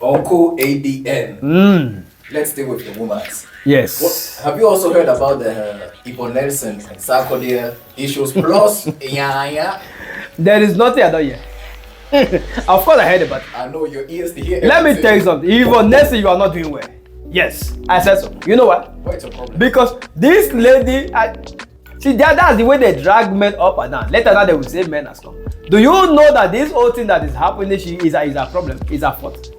Uncle ADN. Let's stay with the woman. Yes. Have you also heard about the Yeboah Nelson and SARKODIE issues plus There is nothing I don't hear. Of course I heard about it. I know your ears to hear. Let me tell you something. Yeboah Nelson, you are not doing well. Yes, I said so. You know what? What's your problem? Because this lady, see, that's the way they drag men up and down. Later on, they will say men has come. Do you know that this whole thing that is happening is a problem, is a fault?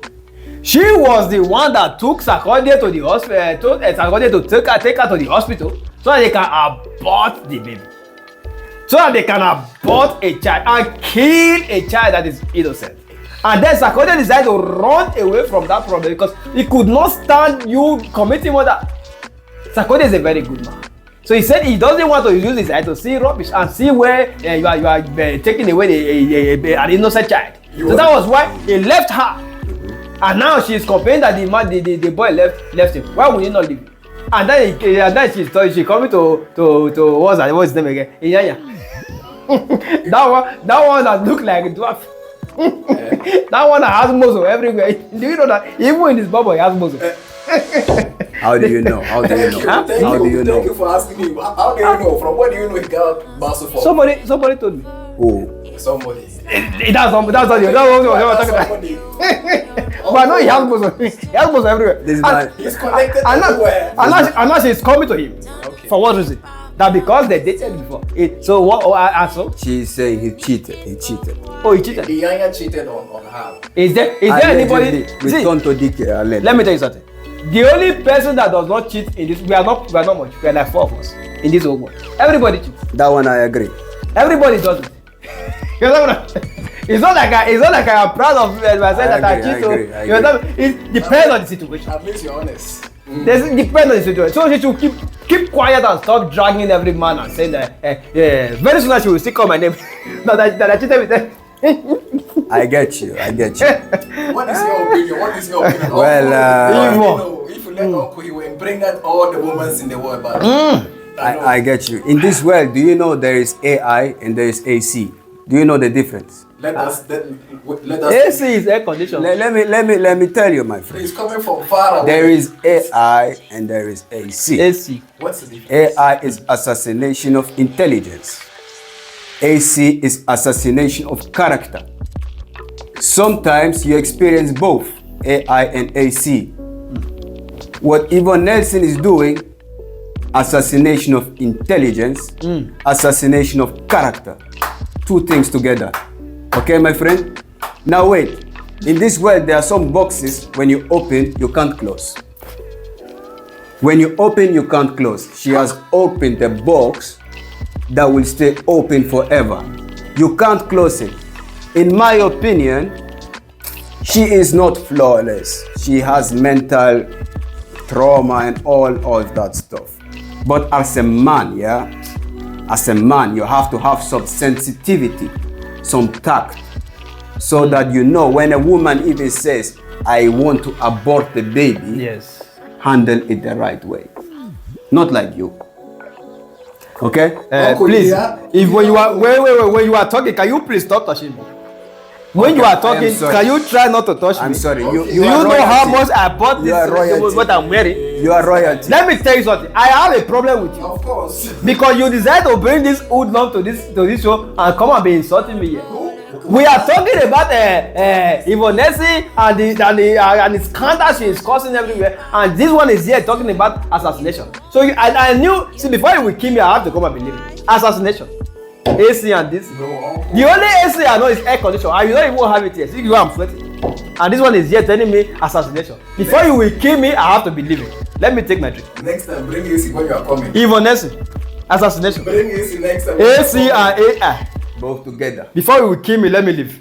She was the one that took SARKODIE to the hospital, told SARKODIE to take her to the hospital so that they can abort the baby. So that they can abort a child and kill a child that is innocent. And then SARKODIE decided to run away from that problem because he could not stand you committing murder. SARKODIE is a very good man. So he said he doesn't want to use his eye to see rubbish and see where you are taking away an innocent child. So that was why he left her. And now she is complaining that the boy left him. Why would he not leave? And then she coming to what's his name again? Inyanya. that one that look like a dwarf. That one that has muscle everywhere. Do you know that even in his bubble he has muscle? How do you know? How do you know? How do you know? Thank you for asking me. How do you know? From where do you know he got muscle from? Somebody told me. Who? Somebody. That's what you're talking about. But I know he has muscle. He has muscle everywhere. This man. He's connected everywhere. And now she's coming to him. Okay. For what reason? That because they dated before. So what? So She's saying he cheated. He cheated. Oh, he cheated. Inyanya cheated on her. Is there anybody? We contradict let me tell you something. The only person that does not cheat in this, we are not much. We are like 4 of us in this whole world. Everybody cheats. That one I agree. Everybody does it. You know what I mean? It's not like I am proud of myself that I cheat. You know, it depends on the situation. At least you're honest. It depends on the situation. So she should keep quiet and stop dragging every man and saying that. Very soon she will still call my name. that I cheated with them. I get you. What is your opinion? Well, if you let Uncle, he will impregnate all the women in the world. But I get you. In this world, do you know there is AI and there is AC? Do you know the difference? Let us. AC is air condition. Let me tell you, my friend. It's coming from far away. There is AI and there is AC. AC. What's the difference? AI is assassination of intelligence. AC is assassination of character. Sometimes you experience both AI and AC. What Yeboah Nelson is doing, assassination of intelligence, assassination of character. 2 things together. Okay, my friend? Now wait. In this world, there are some boxes, when you open, you can't close. When you open, you can't close. She has opened the box that will stay open forever. You can't close it. In my opinion, she is not flawless. She has mental trauma and all that stuff. But as a man, as a man, you have to have some sensitivity, some tact, so that you know when a woman even says, I want to abort the baby, yes, handle it the right way. Not like you. Okay? Please, if when you are talking, can you please stop touching me? When you are talking, can you try not to touch me? I'm sorry. Do you know how much I bought this? What I'm wearing? You are royalty. Let me tell you something. I have a problem with you. Of course. Because you decide to bring this hoodlum to this show and come and be insulting me here. We are talking about Yeboah Nelson and the scandal she is causing everywhere, and this one is here talking about assassination. So I knew. See, before you will kill me, I have to come and believe it. Assassination. AC and this. No. The only AC I know is air condition. And you don't even have it here. See, I'm sweating. And this one is here telling me assassination. Before you will kill me, I have to believe it. Let me take my drink. Next time, bring AC when you are coming. Yeboah Nelson. Assassination. Bring AC next time. AC and AI. Both together. Before you will kill me, let me leave.